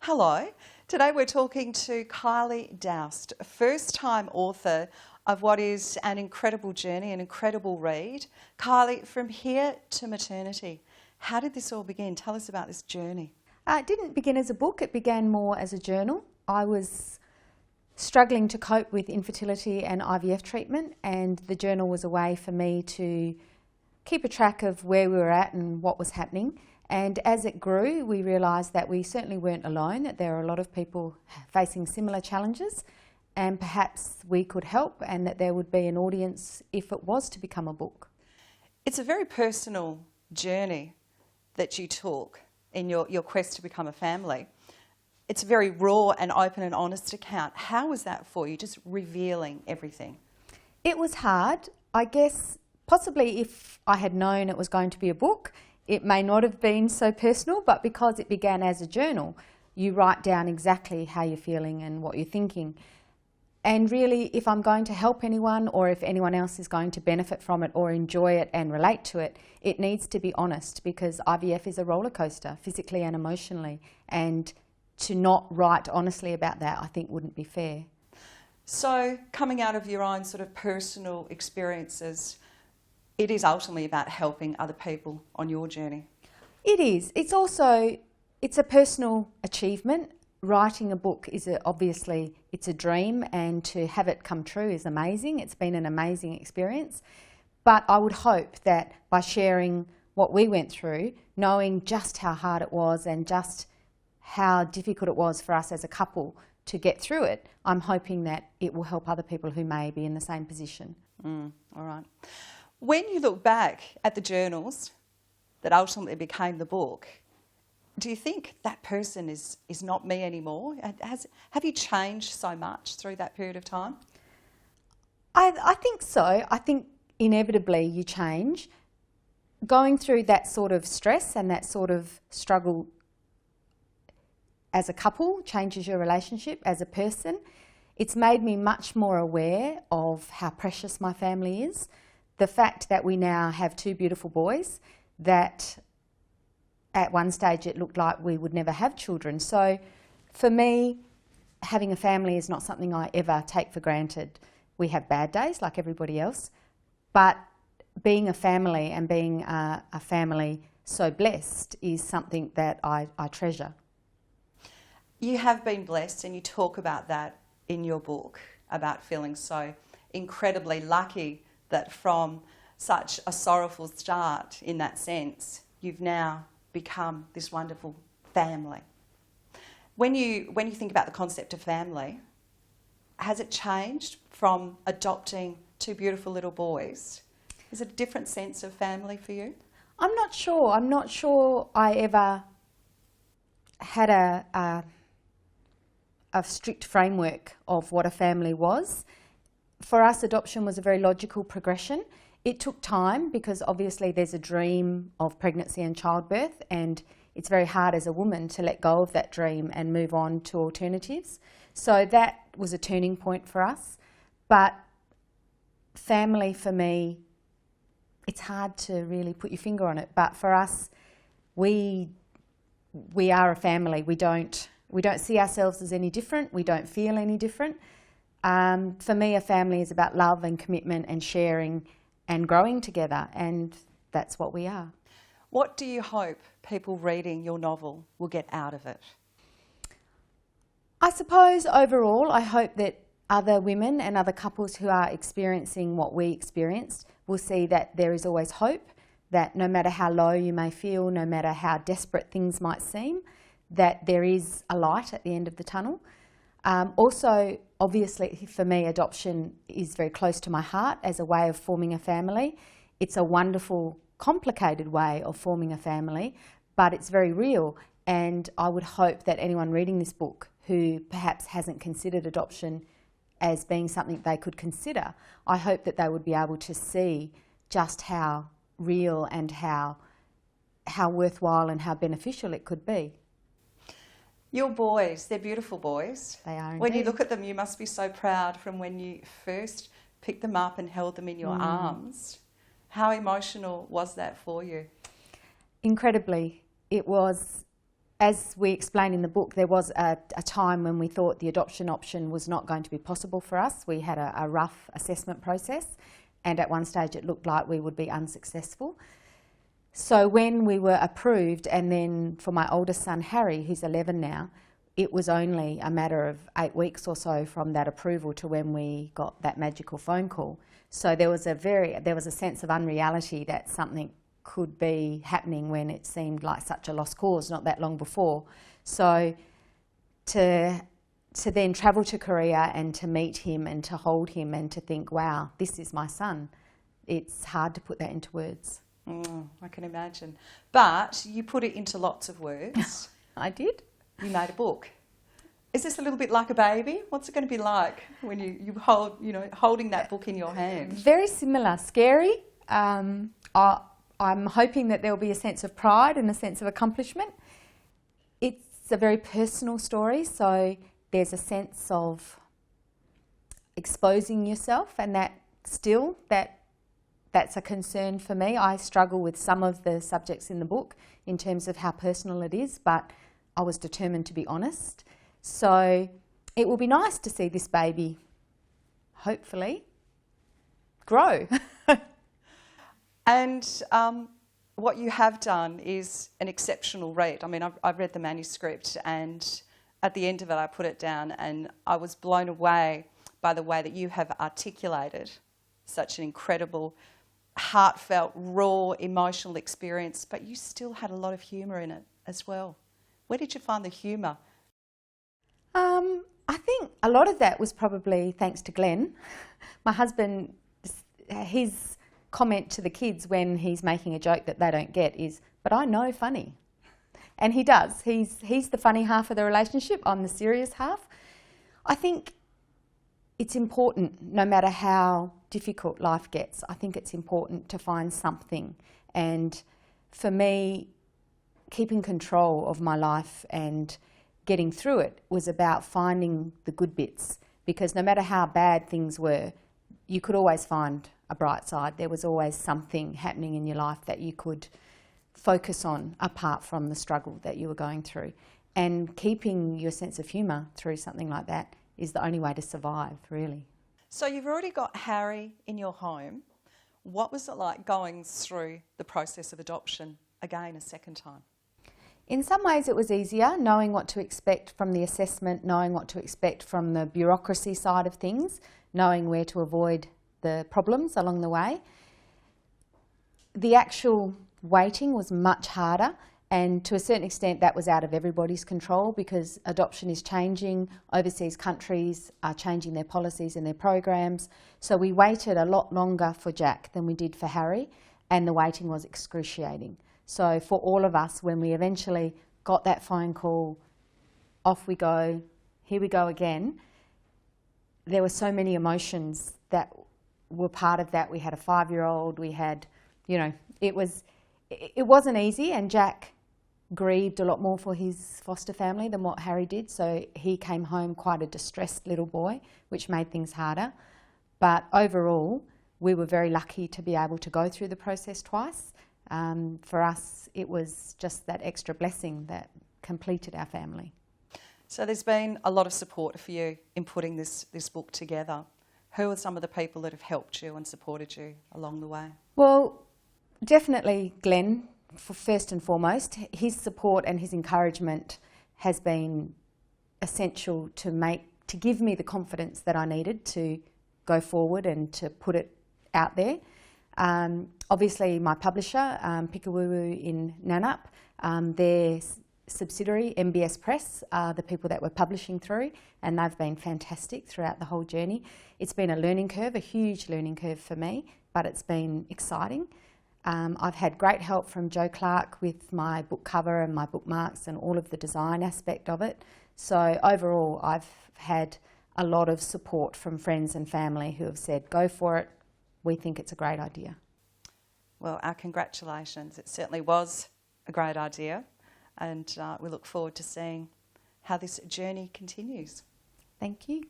Hello. Today we're talking to Kylie Doust, a first-time author of what is an incredible journey, an incredible read. Kylie, from here to maternity, how did this all begin? Tell us about this journey. It didn't begin as a book, it began more as a journal. I was struggling to cope with infertility and IVF treatment, and the journal was a way for me to keep a track of where we were at and what was happening. And as it grew, we realised that we certainly weren't alone, that there are a lot of people facing similar challenges, and perhaps we could help, and that there would be an audience if it was to become a book. It's a very personal journey that you took in your quest to become a family. It's a very raw and open and honest account. How was that for you, just revealing everything? It was hard. I guess possibly if I had known it was going to be a book, it may not have been so personal, but because it began as a journal, you write down exactly how you're feeling and what you're thinking. And really, if I'm going to help anyone, or if anyone else is going to benefit from it or enjoy it and relate to it, it needs to be honest, because IVF is a roller coaster, physically and emotionally. And to not write honestly about that, I think wouldn't be fair. So, coming out of your own sort of personal experiences, it is ultimately about helping other people on your journey. It is. It's a personal achievement. Writing a book is obviously it's a dream, and to have it come true is amazing. It's been an amazing experience. But I would hope that by sharing what we went through, knowing just how hard it was and just how difficult it was for us as a couple to get through it, I'm hoping that it will help other people who may be in the same position. All right. When you look back at the journals that ultimately became the book, do you think that person is not me anymore? Have you changed so much through that period of time? I think so. I think inevitably you change. Going through that sort of stress and that sort of struggle as a couple changes your relationship as a person. It's made me much more aware of how precious my family is. The fact that we now have two beautiful boys, that at one stage it looked like we would never have children. So for me, having a family is not something I ever take for granted. We have bad days like everybody else, but being a family and being a family so blessed is something that I treasure. You have been blessed, and you talk about that in your book, about feeling so incredibly lucky that from such a sorrowful start in that sense, you've now become this wonderful family. When you think about the concept of family, has it changed from adopting two beautiful little boys? Is it a different sense of family for you? I'm not sure. I'm not sure I ever had a strict framework of what a family was. For us, adoption was a very logical progression. It took time because obviously there's a dream of pregnancy and childbirth, and it's very hard as a woman to let go of that dream and move on to alternatives. So that was a turning point for us. But family for me, it's hard to really put your finger on it. But for us, we are a family. We don't see ourselves as any different. We don't feel any different. For me, a family is about love and commitment and sharing and growing together, and that's what we are. What do you hope people reading your novel will get out of it? I suppose overall, I hope that other women and other couples who are experiencing what we experienced will see that there is always hope, that no matter how low you may feel, no matter how desperate things might seem, that there is a light at the end of the tunnel. Also, obviously for me, adoption is very close to my heart as a way of forming a family. It's a wonderful, complicated way of forming a family, but it's very real. And I would hope that anyone reading this book who perhaps hasn't considered adoption as being something they could consider, I hope that they would be able to see just how real and how worthwhile and how beneficial it could be. Your boys, they're beautiful boys. They are indeed. When you look at them, you must be so proud from when you first picked them up and held them in your arms. How emotional was that for you? Incredibly. It was as we explain in the book, there was a time when we thought the adoption option was not going to be possible for us. We had a rough assessment process, and at one stage it looked like we would be unsuccessful. So when we were approved, and then for my oldest son Harry, who's 11 now, it was only a matter of 8 weeks or so from that approval to when we got that magical phone call. So there was a sense of unreality that something could be happening when it seemed like such a lost cause not that long before. So to then travel to Korea and to meet him and to hold him and to think, wow, this is my son, it's hard to put that into words. I can imagine. But you put it into lots of words. I did. You made a book. Is this a little bit like a baby? What's it going to be like when you hold, holding that book in your hand? Very similar. Scary. I'm hoping that there'll be a sense of pride and a sense of accomplishment. It's a very personal story, so there's a sense of exposing yourself, and that's a concern for me. I struggle with some of the subjects in the book in terms of how personal it is, but I was determined to be honest. So it will be nice to see this baby, hopefully, grow. And what you have done is an exceptional read. I mean, I've read the manuscript, and at the end of it I put it down, and I was blown away by the way that you have articulated such an incredible, heartfelt, raw, emotional experience, but you still had a lot of humour in it as well. Where did you find the humour? I think a lot of that was probably thanks to Glenn. My husband, his comment to the kids when he's making a joke that they don't get is, but I know funny. And he does. He's the funny half of the relationship. I'm the serious half. I think it's important, no matter how difficult life gets, I think it's important to find something. And for me, keeping control of my life and getting through it was about finding the good bits, because no matter how bad things were, you could always find a bright side. There was always something happening in your life that you could focus on apart from the struggle that you were going through. And keeping your sense of humour through something like that is the only way to survive, really. So you've already got Harry in your home. What was it like going through the process of adoption again a second time? In some ways it was easier, knowing what to expect from the assessment, knowing what to expect from the bureaucracy side of things, knowing where to avoid the problems along the way. The actual waiting was much harder, and to a certain extent that was out of everybody's control, because adoption is changing. Overseas countries are changing their policies and their programs. So we waited a lot longer for Jack than we did for Harry, and the waiting was excruciating. So for all of us, when we eventually got that phone call, off we go, here we go again, there were so many emotions that were part of that. We had a 5-year-old, we had, it wasn't easy, and Jack grieved a lot more for his foster family than what Harry did, so he came home quite a distressed little boy, which made things harder. But overall, we were very lucky to be able to go through the process twice. For us, it was just that extra blessing that completed our family. So there's been a lot of support for you in putting this book together. Who are some of the people that have helped you and supported you along the way? Well, definitely Glenn, first and foremost. His support and his encouragement has been essential to give me the confidence that I needed to go forward and to put it out there. Obviously my publisher, Pikawuwu in Nanup, their subsidiary, MBS Press, are the people that we're publishing through, and they've been fantastic throughout the whole journey. It's been a learning curve, a huge learning curve for me, but it's been exciting. I've had great help from Joe Clark with my book cover and my bookmarks and all of the design aspect of it. So overall, I've had a lot of support from friends and family who have said, go for it, we think it's a great idea. Well, our congratulations. It certainly was a great idea, and we look forward to seeing how this journey continues. Thank you.